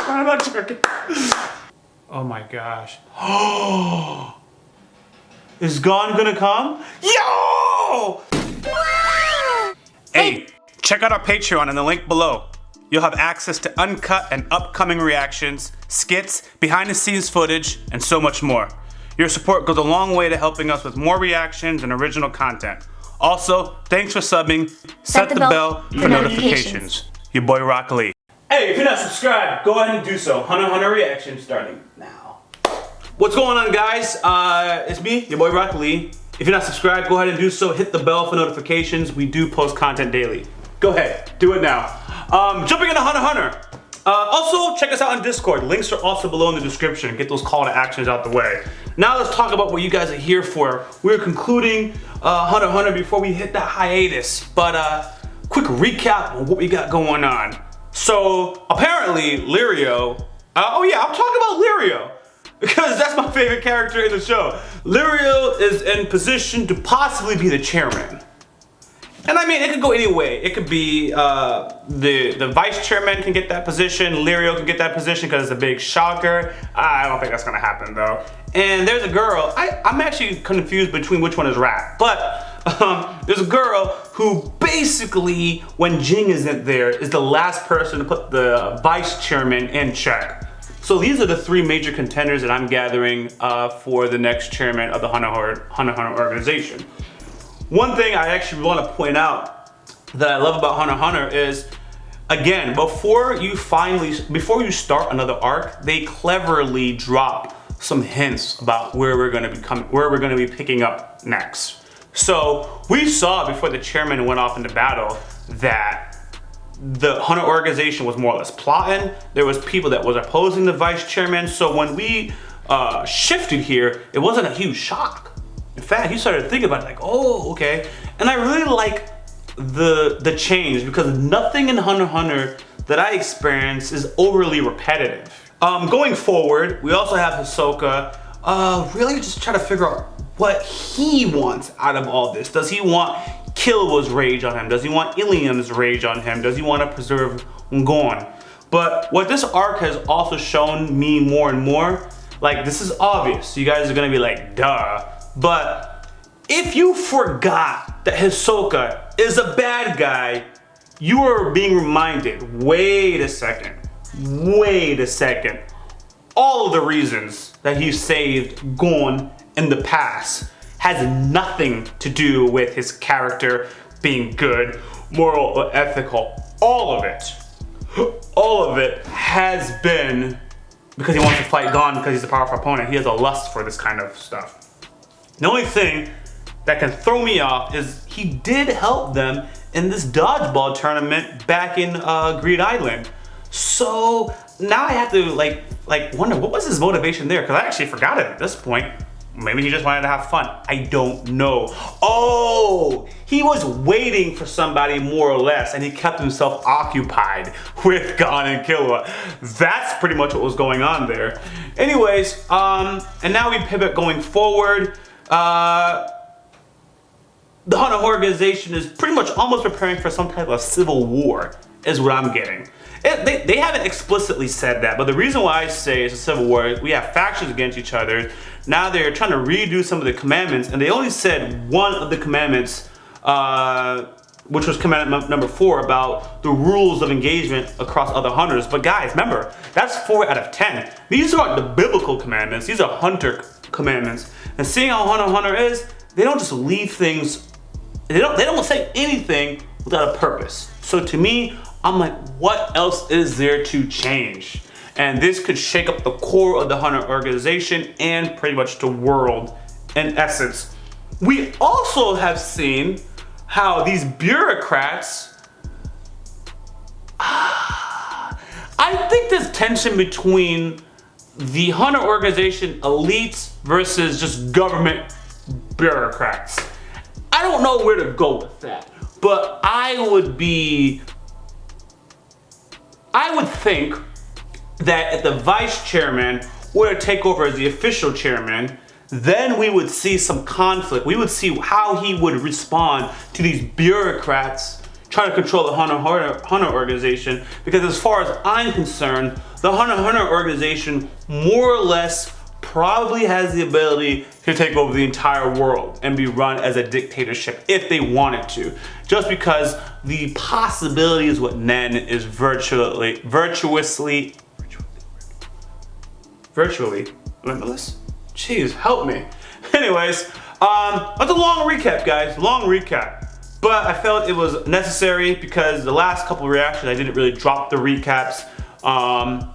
I'm not joking. Oh my gosh. Is Gon gonna come? Yo! Hey, check out our Patreon in the link below. You'll have access to uncut and upcoming reactions, skits, behind the scenes footage, and so much more. Your support goes a long way to helping us with more reactions and original content. Also, thanks for subbing. Set the bell for notifications. Your boy YaBoyRockLee. Hey, if you're not subscribed, go ahead and do so. Hunter x Hunter reaction starting now. What's going on, guys? It's me, your boy YaBoyRockLee. If you're not subscribed, go ahead and do so. Hit the bell for notifications. We do post content daily. Go ahead, do it now. Jumping into Hunter x Hunter. Also, check us out on Discord. Links are also below in the description. Get those call to actions out the way. Now let's talk about what you guys are here for. We're concluding Hunter x Hunter before we hit that hiatus. But quick recap on what we got going on. So apparently Lirio, oh yeah, I'm talking about Lirio because that's my favorite character in the show. Lirio is in position to possibly be the chairman. And I mean, it could go any way. It could be the vice chairman can get that position. Lirio can get that position because it's a big shocker. I don't think that's gonna happen though. And there's a girl, I'm actually confused between which one is Rat. But there's a girl who basically, when Jing isn't there, is the last person to put the vice chairman in check. So these are the three major contenders that I'm gathering for the next chairman of the Hunter x Hunter organization. One thing I actually want to point out that I love about Hunter x Hunter is, again, before you start another arc, they cleverly drop some hints about where we're going to be picking up next. So we saw before the chairman went off into battle that the Hunter organization was more or less plotting. There was people that was opposing the vice chairman. So when we shifted here, it wasn't a huge shock. In fact, he started thinking about it like, oh, okay. And I really like the change because nothing in Hunter x Hunter that I experience is overly repetitive. Going forward, we also have Hisoka really just try to figure out what he wants out of all this. Does he want Killwa's rage on him? Does he want Ilium's rage on him? Does he want to preserve Gon? But what this arc has also shown me more and more, like, this is obvious. You guys are gonna be like, duh. But if you forgot that Hisoka is a bad guy, you are being reminded, wait a second. All of the reasons that he saved Gon in the past has nothing to do with his character being good, moral, or ethical. All of it has been because he wants to fight Gon because he's a powerful opponent. He has a lust for this kind of stuff. The only thing that can throw me off is he did help them in this dodgeball tournament back in Greed Island. So now I have to like wonder what was his motivation there, because I actually forgot it at this point. Maybe he just wanted to have fun. I don't know. Oh, he was waiting for somebody more or less, and he kept himself occupied with Gon and Killua. That's pretty much what was going on there. Anyways, and now we pivot going forward. The Hunter organization is pretty much almost preparing for some type of civil war, is what I'm getting. They haven't explicitly said that, but the reason why I say it's a civil war is we have factions against each other. Now they're trying to redo some of the commandments, and they only said one of the commandments, which was commandment number 4, about the rules of engagement across other hunters. But guys, remember, that's 4 out of 10. These aren't the biblical commandments, these are hunter commandments. And seeing how Hunter x Hunter is, they don't just leave things, they don't say anything without a purpose. So to me, I'm like, what else is there to change? And this could shake up the core of the Hunter organization and pretty much the world in essence. We also have seen how these bureaucrats, I think there's tension between the Hunter organization elites versus just government bureaucrats. I don't know where to go with that, but I would think that if the vice chairman were to take over as the official chairman, then we would see some conflict. We would see how he would respond to these bureaucrats trying to control the Hunter organization, because as far as I'm concerned, the Hunter organization more or less probably has the ability to take over the entire world and be run as a dictatorship if they wanted to. Just because the possibilities with Nen is virtuously limitless. Jeez, help me. Anyways, that's a long recap, guys. Long recap. But I felt it was necessary because the last couple of reactions I didn't really drop the recaps. So I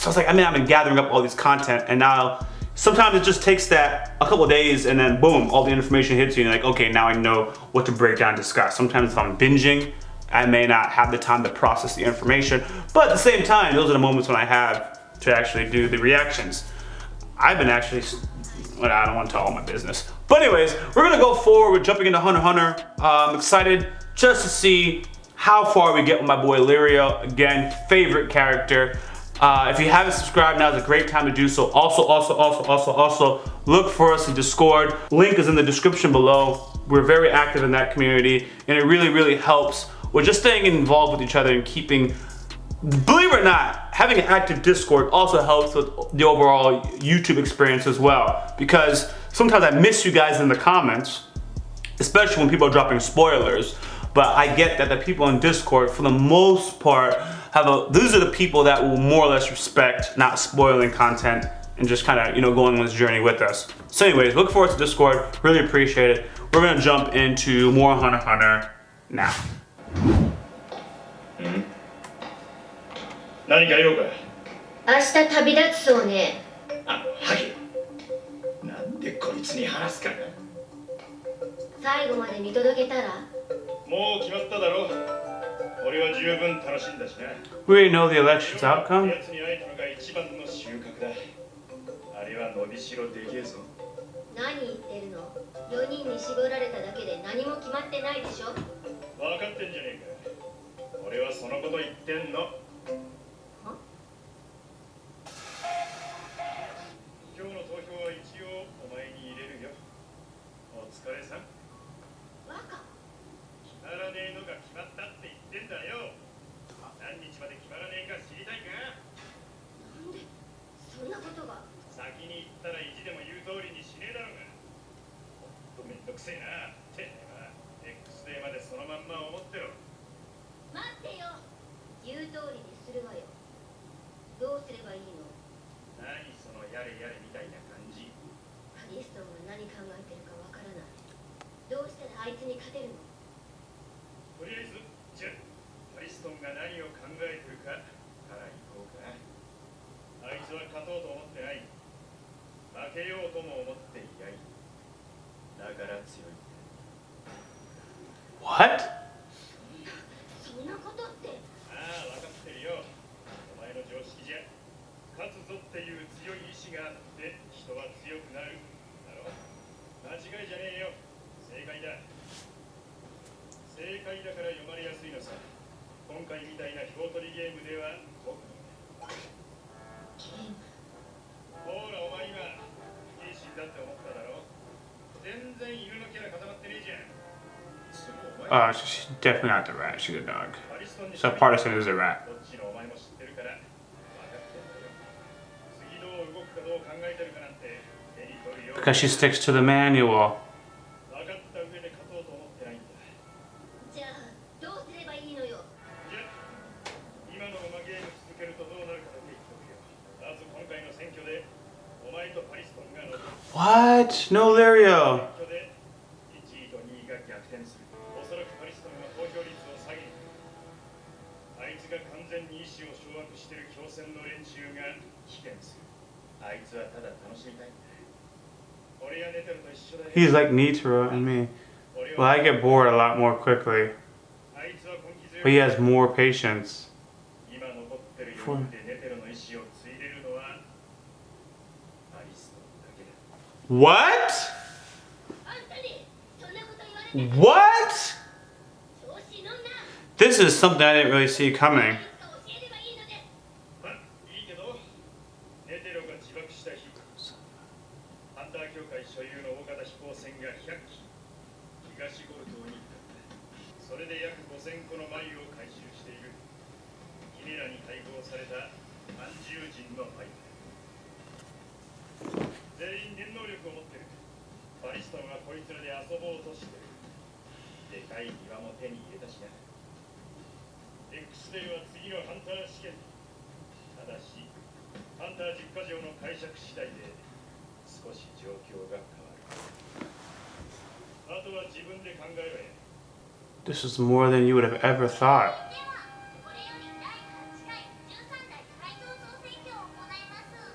was like, I've been gathering up all these content, and now sometimes it just takes that a couple of days and then boom, all the information hits you and you're like, okay, now I know what to break down and discuss. Sometimes if I'm binging, I may not have the time to process the information, but at the same time, those are the moments when I have to actually do the reactions. I've been actually, well, I don't want to tell all my business. But anyways, we're gonna go forward with jumping into Hunter x Hunter. I'm excited just to see how far we get with my boy Lirio. Again, favorite character. If you haven't subscribed, now is a great time to do so. Also, look for us in Discord. Link is in the description below. We're very active in that community, and it really helps. We're just staying involved with each other and keeping, believe it or not, having an active Discord also helps with the overall YouTube experience as well. Because sometimes I miss you guys in the comments, especially when people are dropping spoilers. But I get that the people in Discord, for the most part, these are the people that will more or less respect not spoiling content and just kind of, going on this journey with us. So anyways, look forward to Discord. Really appreciate it. We're gonna jump into more Hunter x Hunter now. 何か用か。明日旅立つそうね。あ、はい。なんでこいつに話すかな。最後まで見届けたら。もう決まっただろ。俺は十分楽しんだしな。We already know the election's outcome. やつに会えたのが一番の収穫だ。あれは伸びしろでけえぞ。何言ってるの？4人に絞られただけで何も決まってないでしょ。分かってんじゃねえか。俺はそのこと言ってんの。今日の投票は一応お前に入れるよ。お疲れさん。バカ。決まらねえのが決まったって言ってんだよ。何日まで決まらねえか知りたいか。なんでそんなことが。先に言ったら意地でも言う通りにしねえだろうが。ほんとめんどくせえな。てめえは X デーまでそのまんま思ってろ。待ってよ。言う通りにするわよ。どうすればいいの？何そのやれやれみたいな感じ。ハリストンが何考えてるかわからない。どうしたらあいつに勝てるの？とりあえずじゃハリストンが何を考えてるかから行こうか。あいつは勝とうと思ってない。負けようとも思っていない。だから強い。What? そんなことって。ああ、分かってるよ。お前の常識じゃ勝つぞっていう強い意志があって人は強くなるだろ。間違いじゃねえよ。正解だ。正解だから読まれやすいのさ。今回みたいな票取りゲームでは特に。ほらお前今いいシーンだって思っただろ。全然犬のキャラ固まってねえじゃん。She's definitely not the rat, she's a dog. So Partisan is a rat. どっちのお前も知ってるから分かってんだよ。次どう動くかどう考えてるかなんて手に取るよ。 Because she sticks to the manual. 分かった上で勝とうと思ってないんだ。じゃあどうすればいいのよ？じゃ今のままゲーム続けるとどうなるかだけ言っとくよ。まず今回の選挙でお前とパリストンが残る。 What? No Lirio. 選挙で1位と2位が逆転する。おそらくパリストンが投票率を下げる。あいつが完全に意志を掌握している強戦の連中が棄権する。あいつはただ楽しみたいんだ。俺やネテロと一緒だよ。 He's like Nitro and me. Well, I get bored a lot more quickly. あいつは根気強い。 But he has more patience. 今残ってる4人でネテロの意志を継いでるのはパリストンだけだ。 What? あんたにそんなこと言われて。 What? 調子乗んな。 This is something I didn't really see coming. 教えればいいのです。まあいいけどネテロが自爆した日ハンター協会所有の大型飛行船が100機東ゴル島に行った。それで約5000個の用された安住人のファイター。全員念能力を持ってる。バリストンはこいつらで遊ぼうとしてる。でかい庭も手に入れたしな。X デーは次のハンター試験。ただしハンター10か条の解釈次第で少し状況が変わる。あとは自分で考えろや。 This is more than you would have ever thought. これより第8回13代会長総選挙を行います。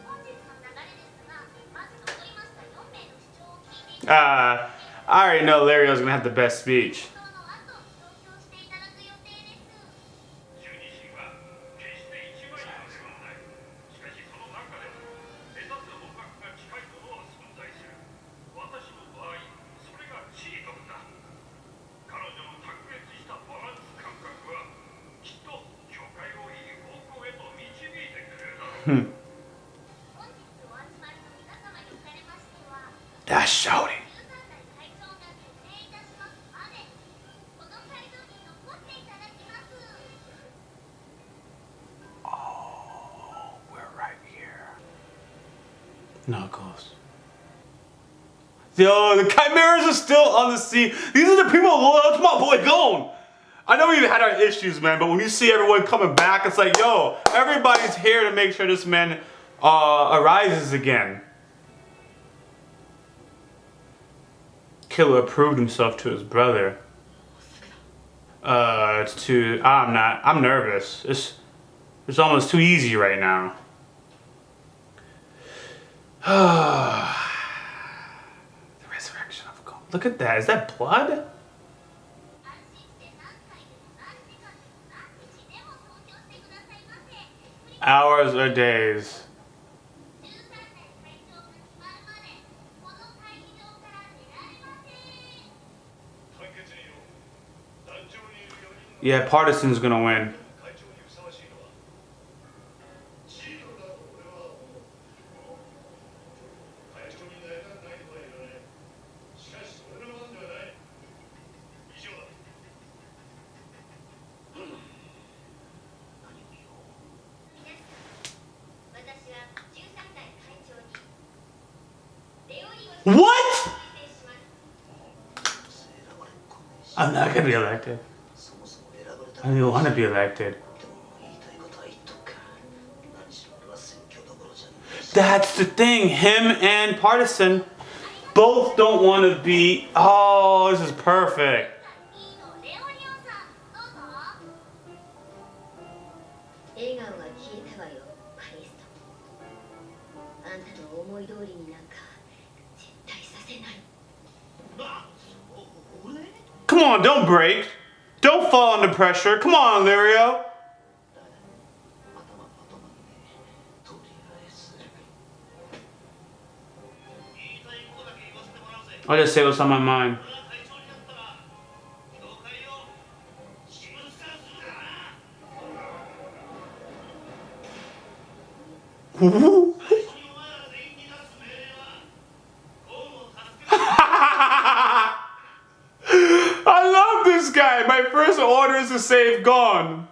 本日の流れですが、まず残りました4名の主張を聞いていただき I already know Lario's gonna have the best speech. その後投票していただく予定です。12神は決して一枚岩ではない。しかしその中でも目指す方角が近いものは存在する。私の場合、それがチートだ。彼女の卓越したバランス感覚はきっと教会をいい方向へと導いてくれるだろう。本日お集まりの皆様におかれましては、 That's shouty. 13代会長が決定いたしますまで、この会場に残っていただきます。 Oh, we're right here. Knuckles. Yo, the chimeras are still on the scene. These are the people loyal to my boy Gone. I know we've had our issues, man, but when you see everyone coming back, it's like, yo, everybody's here to make sure this man arises again. Killer proved himself to his brother. It's too. I'm nervous. It's almost too easy right now. The resurrection of God. Look at that. Is that blood? 安心して何回でも何時間でも何日でも投票してくださいませ。 Hours or days? 13代会長が決まるまで、この会議場から出られません。判決によ、壇上にいる4人の Yeah, Partisan's gonna win. 会長にふさわしいのはチートだと俺は思う。会長になりたくないとは言わない。しかし俺の番ではない。以上だ。私は13代会長にレオリを What? 推薦します。 I'm not gonna be elected. I don't even want to be elected. That's the thing. Him and Partisan both don't want to be. Oh, this is perfect. いいのレオリオさん、どうぞ。笑顔が消えたわよ、パリスト。あんたの思い通りになんか絶対させない。 Come on, don't break. Don't fall under pressure. Come on, Lirio. I'll just say what's on my mind. I love this guy. My first order is to save Gon.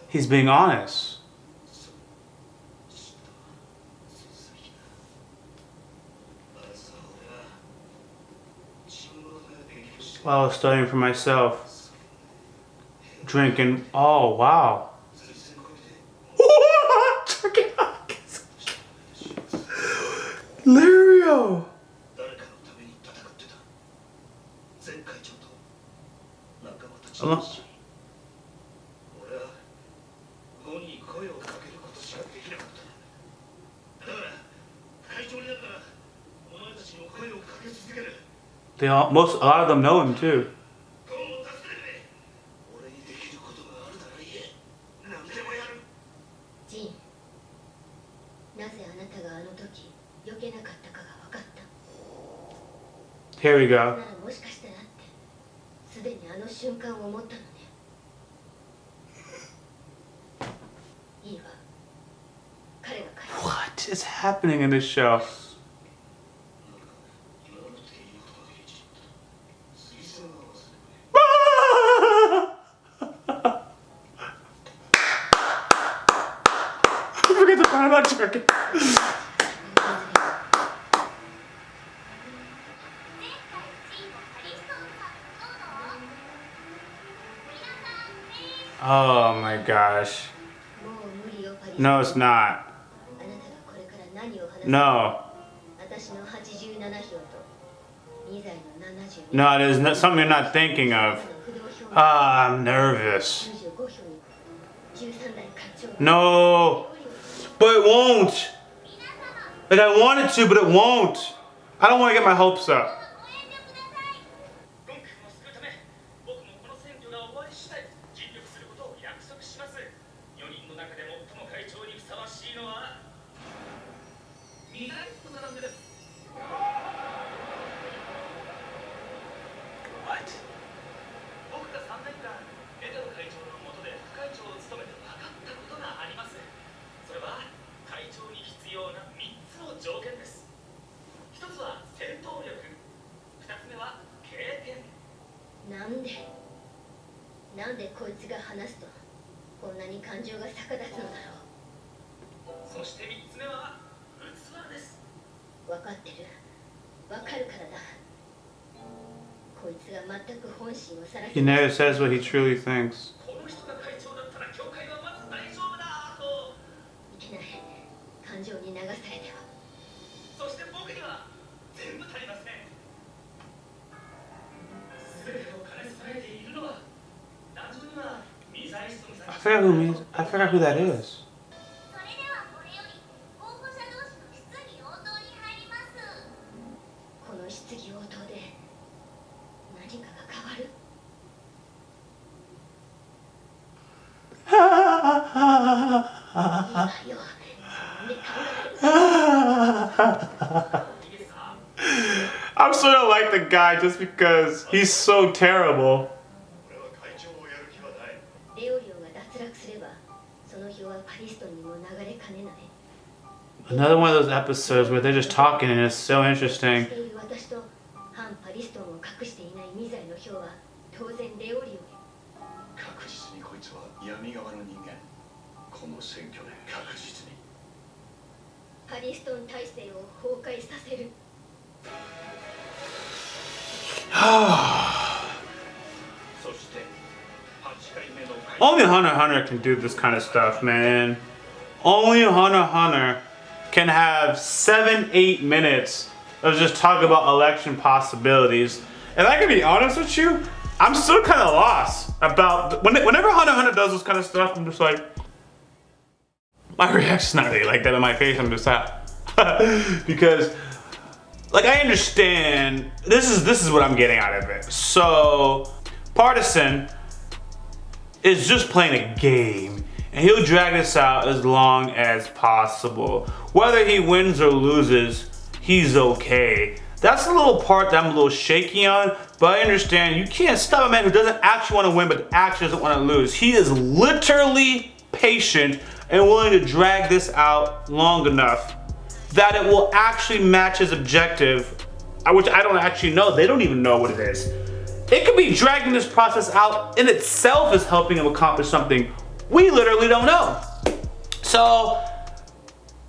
He's being honest. While I was studying for myself. Drinking. Oh, wow. Drinking Lirio. Hello? A lot of them know him too. ジン、なぜあなたがあの時避けなかったかが分かった。 Here we な go. らもしかしたらってすでにあの瞬間を思ったのね。いいわ。彼が帰る。 What is happening in this show? I'm not joking. 前回1位のカリストンさんどうぞ。皆さん全員 Oh my gosh. もう無理よパリス No, it's not. あなたがこれから何を話す No. 私の87票と2剤の72 No, it is not something you're not thinking of. 不動票 Ah, I'm nervous. 95票に13代課長 No. But it won't. Like I wanted to, but it won't. I don't want to get my hopes up. ご遠慮ください。ゴン君を救うため僕もこの選挙が終わり次第尽力することを約束します。4人の中で最も会長にふさわしいのはミナリストなんです。 What? 僕が3年間メガロ会長の下で副会長を務めて分かったことがあります。それは会長に必要な3つの条件です。1つは戦闘力、2つ目は経験。なんでこいつが話すとこんなに感情が逆立つのだろそして3つ目は器です。う分かってる分かるからだこいつが全く本心をさら He never says what he truly thinks. この人が会長だったら教会はまず大丈夫だと。いけない感情に流されてはそして僕には全部足りません。全てを兼ね備えているのは男女にはミザリストの I forgot who that is. それではこれより候補者同士の質疑応答に入ります。この質疑応答で何かが変わるいいわよ自分で考える I'm sort of like the guy just because he's so terrible. 俺は会長をやる気はない。レオリオが脱落すればその票はパリストンにも流れかねない Another one of those episodes where they're just talking and it's so interesting. している私と反パリストンを隠していないミザイの票は当然レオリオに確実にこいつは闇側の人間。この選挙で確実に。パリストン体制を崩壊させる Only Hunter x Hunter can do this kind of stuff, man. Only Hunter x Hunter can have 7-8 minutes of just talking about election possibilities. And I can be honest with you, I'm still kind of lost about whenever Hunter x Hunter does this kind of stuff. I'm just like, my reaction's not really like that in my face. I'm just because, like, I understand this is what I'm getting out of it. So, Partisan is just playing a game, and he'll drag this out as long as possible. Whether he wins or loses, he's okay. That's the little part that I'm a little shaky on, but I understand you can't stop a man who doesn't actually want to win, but actually doesn't want to lose. He is literally patient and willing to drag this out long enough that it will actually match his objective, which I don't actually know. They don't even know what it is. It could be dragging this process out in itself is helping him accomplish something we literally don't know. So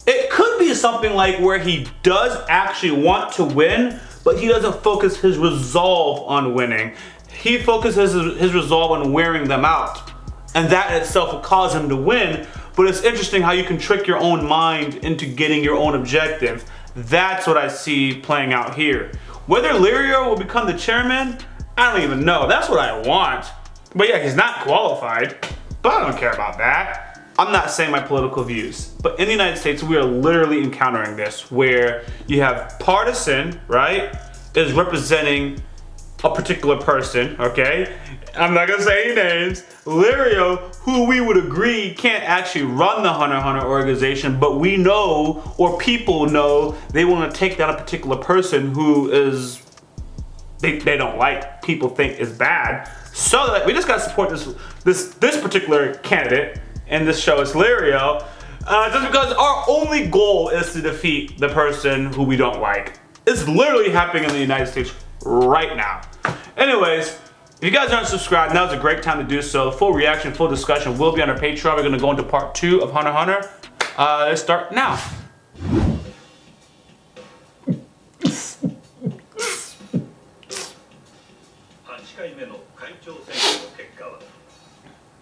it could be something like where he does actually want to win, but he doesn't focus his resolve on winning. He focuses his resolve on wearing them out. And that in itself will cause him to win. But it's interesting how you can trick your own mind into getting your own objective. That's what I see playing out here. Whether Lirio will become the chairman, I don't even know. That's what I want. But yeah, he's not qualified. But I don't care about that. I'm not saying my political views. But in the United States, we are literally encountering this where you have Partisan, right, is representing a particular person, okay? I'm not gonna say any names. Lirio, who we would agree can't actually run the Hunter x Hunter organization, but we know, or people know, they want to take down a particular person who is, they don't like, people think is bad. So that we just gotta support this particular candidate, and this show is Lirio, just because our only goal is to defeat the person who we don't like. It's literally happening in the United States right now. Anyways, if you guys aren't subscribed, now's a great time to do so. Full reaction, full discussion will be on our Patreon. We're gonna go into part 2 of Hunter x Hunter. Let's start now. 8回目の会長選挙の結果は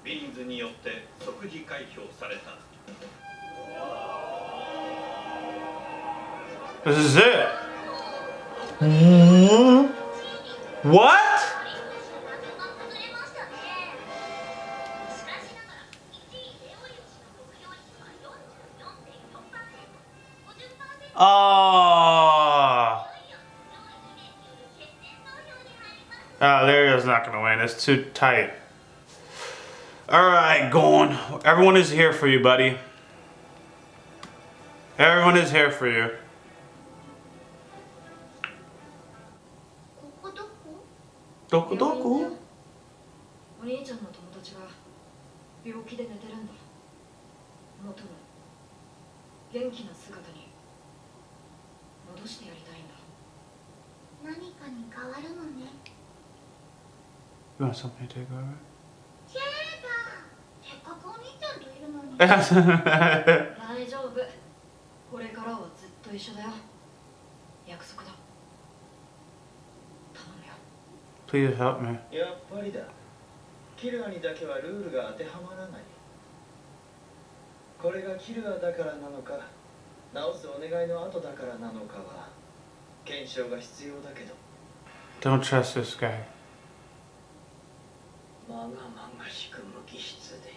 ビーンズによって即時開票された。 This is it. What? ああ、Larry's not gonna win. It's too tight. Alright, Gorn. Everyone is here for you, buddy. Everyone is here for you. ここどこ？どこどこ？お兄ちゃんの友達が病気で寝てるんだ。元の元気な姿に戻してやりたいんだ。何かに変わるのね。 You want something to take over? やだ。せっかくお兄ちゃんといるのに。大丈夫。これからはずっと一緒だよ。約束だ。頼むよ。 Please help me. やっぱりだ。キルアにだけはルールが当てはまらない。これがキルアだからなのか、直すお願いの後だからなのかは検証が必要だけど。 Don't trust this guy. まがまがしく無機質で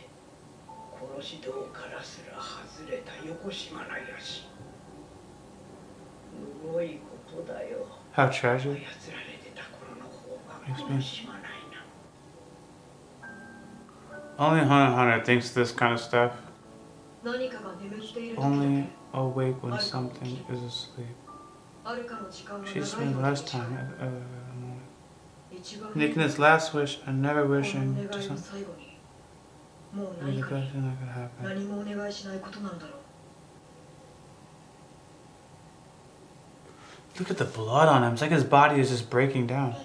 殺し道からすら外れた横島なやし。むごいことだよ。 How 操 tragic. られてた頃の方が苦しまないな。 Only Hunter x Hunter thinks this kind of stuff. 何かが眠っている時だ Only け awake when something is asleep. あるかの時間が She 長い spent ほど less time一番 making this last wish and never この wishing 願い to の something 最後にもう be 何 the か best に thing that could happen. 何もお願いしないことなんだろう。 Look at the blood on him. It's like his body is just breaking down.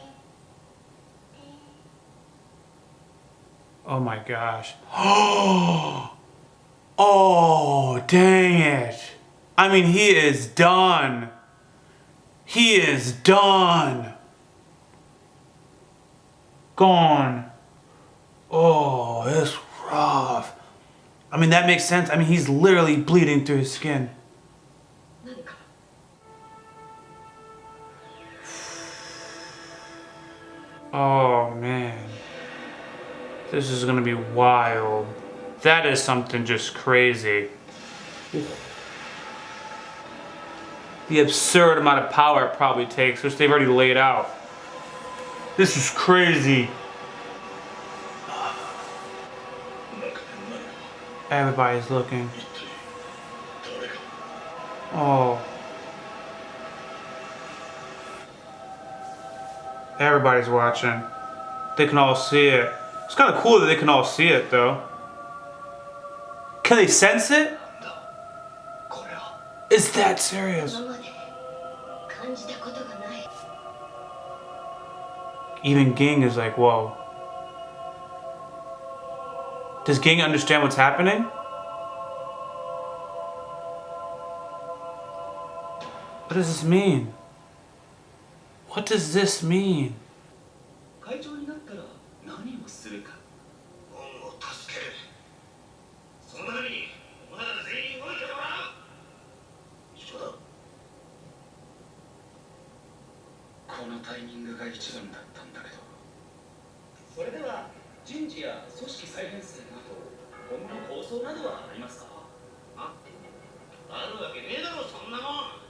Oh my gosh. Oh, dang it. I mean, he is done. He is done. Gone. Oh, it's rough. I mean, that makes sense. I mean, he's literally bleeding through his skin. 何か Oh man. This is gonna be wild. That is something just crazy. The absurd amount of power it probably takes, which they've already laid out. This is crazy. Everybody's looking. Oh. Everybody's watching. They can all see it. It's kind of cool that they can all see it, though. Can they sense it? Is that serious? 今まで感じたことがない。 Even Ging is like, whoa. Does Ging understand what's happening? What does this mean? What does this mean? 会長になったら何をするか。恩を助ける。そのためにお前ら全員動いてもらう。一緒だ。このタイミングが一番だったんだけど。それでは人事や組織再編成など今後構想などはありますか。あるわけねえだろそんなもん。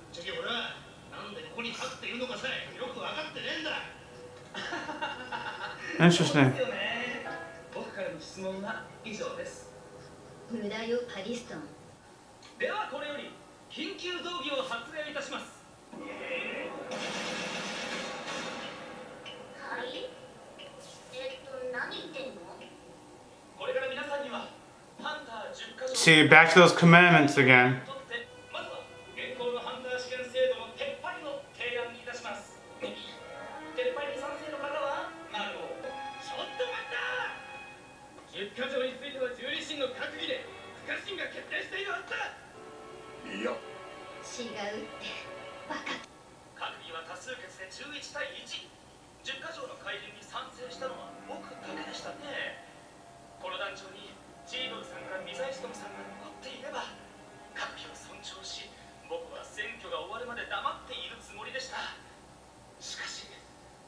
ぶっちゃけ俺はなんでここに立っているのかさえよく分かってねえんだ。 Interesting. 僕からの質問は以上です。無駄よパリストン。ではこれより緊急動議を発令いたします。はい。何言ってんの？これから皆さんにはハンター10カ所 See, back to those commandments again. とってまずは現行のハンター試験制度の撤廃を提案いたします。撤廃に賛成の方は丸を。ちょっと待った。10カ条については重理心の閣議で不家臣が決定しているはずだ。いや、違うってバカ。閣議は多数決で11対1。10か条の改変に賛成したのは僕だけでしたね。この団長にジードルさんからミザイストムさんが残っていれば、閣議を尊重し、僕は選挙が終わるまで黙っているつもりでした。しかし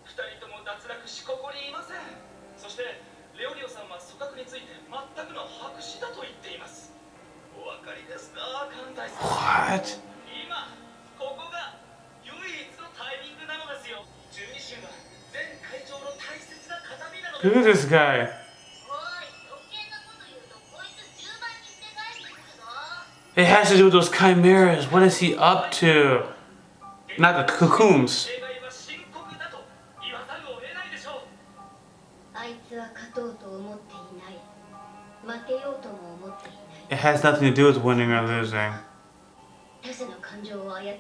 2人とも脱落しここにいません。そしてレオリオさんは組閣について全くの白紙だと言っています。お分かりですか、関西さん。 What? 今ここが唯一のタイミングなのですよ。12州は前会長の大切な形見なの Look at です。 this guy. おい余計なこと言うとこいつ10番にして返してくるぞ。 It has to do with those chimeras. What is he up to? Not the cocoons. 弊害は深刻だと言わざるを得ないでしょう。あいつは勝とうと思っていない。負けようとも思っていない。 It has nothing to do with winning or losing. 他者の感情を操り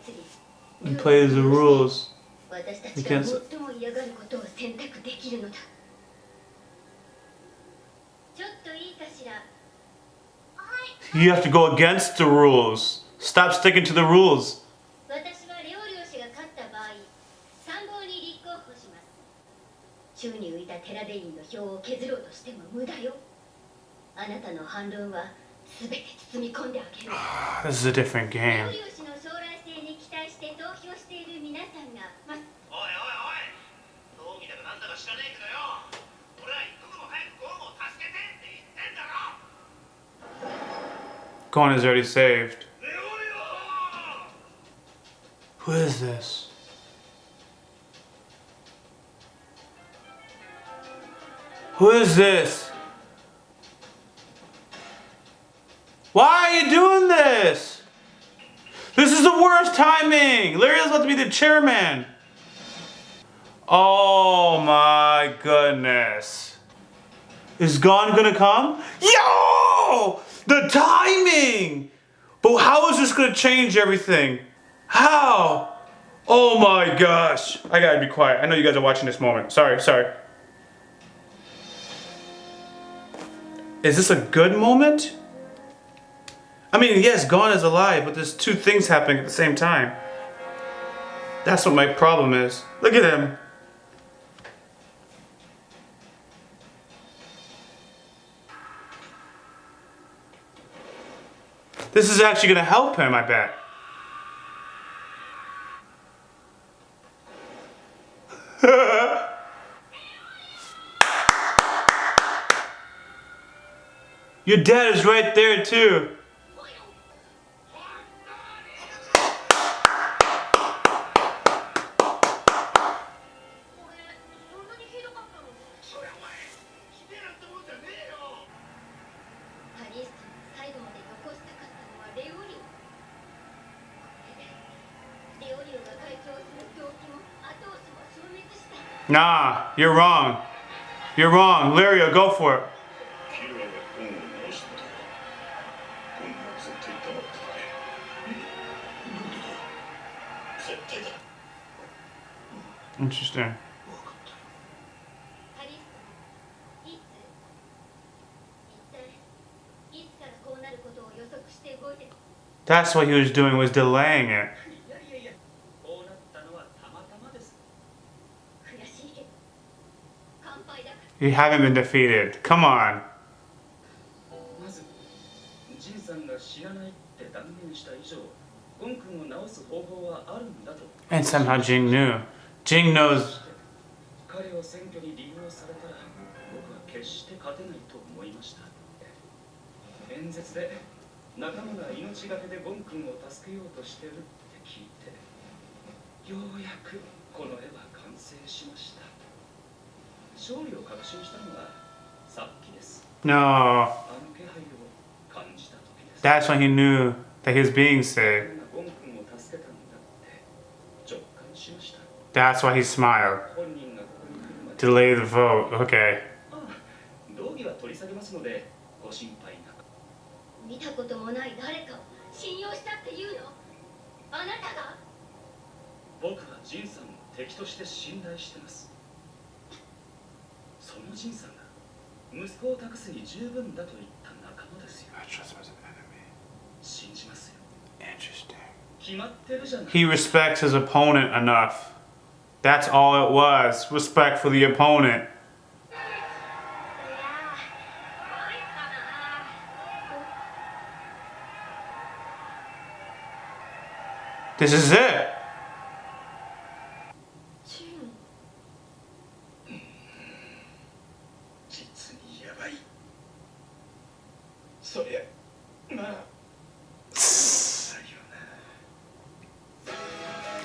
He plays the rules. 私たちが最も嫌がることを選択できるのだ。ちょっといいかしら。 You have to go against the rules. Stop sticking to the rules. 私はレオリオ氏が勝った場合、参謀に立候補します。宙に浮いたテラデインの票を削ろうとしても無駄よ。あなたの反論は全て包み込んであげる。 This is a different レ game. オリオ氏の将来性に期待して投票している皆さんがおいおいおい、道義だかなんだか知らねえけどよ、俺は一刻も早くゴーンを助けてって言ってんだろ。 Gon is already saved. レオリオ Who is this? Who is this? Why are you doing this? This is the worst timing. Larry's about to be the chairman. Oh my goodness. Is Gon gonna come? Yo! The timing! But how is this gonna change everything? How? Oh my gosh. I gotta be quiet. I know you guys are watching this moment. Sorry. Is this a good moment? I mean, yes, Gon is alive, but there's two things happening at the same time. That's what my problem is. Look at him. This is actually gonna help him, I bet. Your dad is right there too. Nah, you're wrong. You're wrong. Lirio, go for it. キルアがゴンを直したと。ゴンは絶対黙ってくれ。なんでだ。絶対だ。 Interesting. 分かったよ。ハリス、いつ一体いつからこうなることを予測して動いて。 That's what he was doing, was delaying it. いやいやいや、こうなったのはたまたまです。悔しいけど乾杯だから。 You haven't been defeated. Come on. まずジンさんが死なないって断言した以上、ゴン君を治す方法はあるんだと。 And somehow Jing knew. Jing knows. 彼を選挙に利用されたら僕は決して勝てないと思いました。演説で仲間が命がけでゴン君を助けようとしてるって聞いて、ようやくこの絵は完成しました。勝利を確信したのはさっきです。 No. あの気配を感じた時です。 That's when he knew that he was being saved. 彼がゴン君を助けたんだって直感しました。 That's why he smiled. 本人がここに来るまで Delay the vote. Okay. 道義は取り下げますのでご心配なく。見たこともない誰かを信用したっていうの？あなたが？僕はジンさんを敵として信頼してます。そのジンさんが息子を託すに十分だと言った仲間のですよ。 I trust him as an enemy. 信じますよ。 Interesting. 決まってるじゃない。 He respects his opponent enough. That's all it was. Respect for the opponent. いやー、無理かな。 This is it. ジン。実にやばい。そりゃ、まあ。だよな。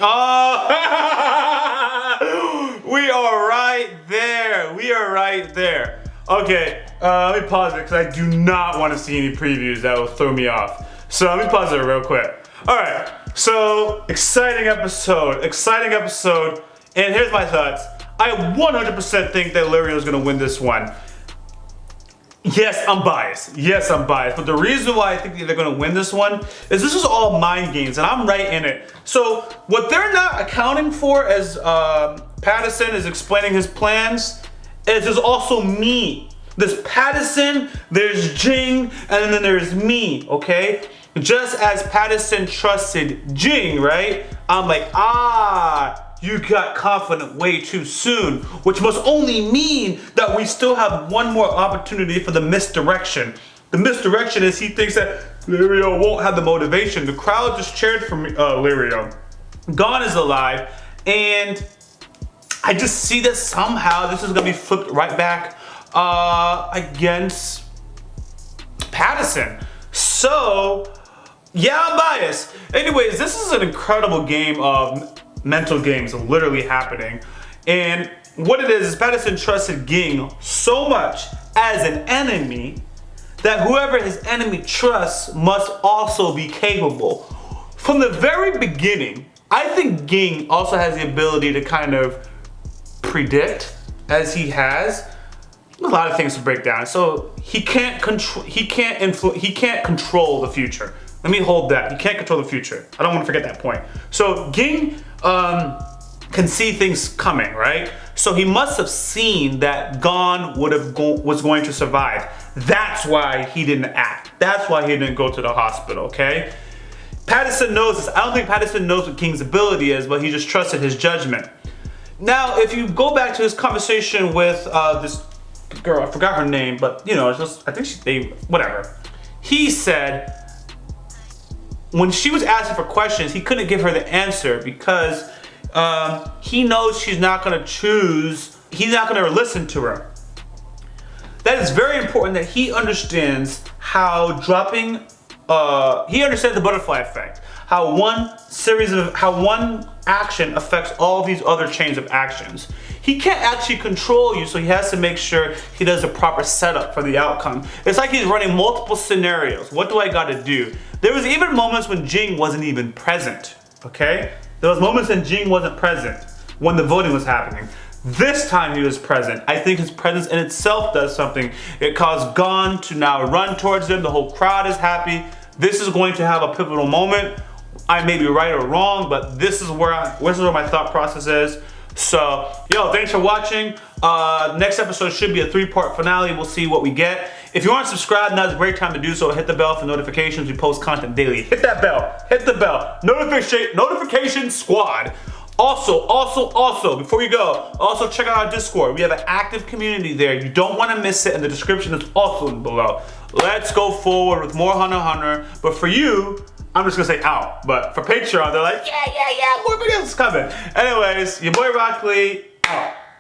Oh, we are right there. We are right there. Okay, let me pause it because I do not want to see any previews that will throw me off. So let me pause it real quick. All right, so exciting episode. And here's my thoughts. I 100% think that Lirio is going to win this one. Yes, I'm biased. But the reason why I think they're going to win this one is this is all mind games, and I'm right in it. So what they're not accounting for as Patterson is explaining his plans is there's also me. There's Patterson, there's Jing, and then there's me, okay? Just as Patterson trusted Jing, right? I'm like, you got confident way too soon, which must only mean that we still have one more opportunity for the misdirection. The misdirection is he thinks that Lirio won't have the motivation. The crowd just cheered for Lirio. Gon is alive, and I just see that somehow this is gonna be flipped right back against Patterson. So, yeah, I'm biased. Anyways, this is an incredible game of mental games literally happening. And what it is Patterson trusted Ging so much as an enemy that whoever his enemy trusts must also be capable. From the very beginning, I think Ging also has the ability to kind of predict, as he has a lot of things to break down. So he can't control the future. Let me hold that. He can't control the future. I don't want to forget that point. So Ging can see things coming, right? So he must have seen that Gon was going to survive. That's why he didn't act. That's why he didn't go to the hospital, okay? Patterson knows this. I don't think Patterson knows what King's ability is, but he just trusted his judgment. Now, if you go back to his conversation with this girl, I forgot her name, but you know, it's just, I think whatever. He said, when she was asking for questions, he couldn't give her the answer because he knows she's not gonna he's not gonna listen to her. That is very important that he understands how he understands the butterfly effect. How one action affects all these other chains of actions. He can't actually control you, so he has to make sure he does a proper setup for the outcome. It's like he's running multiple scenarios. What do I gotta do? There was even moments when Jing wasn't even present, okay? There was moments when Jing wasn't present when the voting was happening. This time he was present. I think his presence in itself does something. It caused Gon to now run towards him. The whole crowd is happy. This is going to have a pivotal moment. I may be right or wrong, but this is where my thought process is. So, yo, thanks for watching. Next episode should be a 3-part finale. We'll see what we get. If you aren't subscribed, now's a great time to do so. Hit the bell for notifications. We post content daily. Hit that bell. Hit the bell. Notification squad. Also, before you go, also check out our Discord. We have an active community there. You don't want to miss it, and the description is also below. Let's go forward with more Hunter x Hunter. But for you, I'm just gonna say out. But for Patreon, they're like, yeah, more videos coming. Anyways, your boy Rock Lee, out.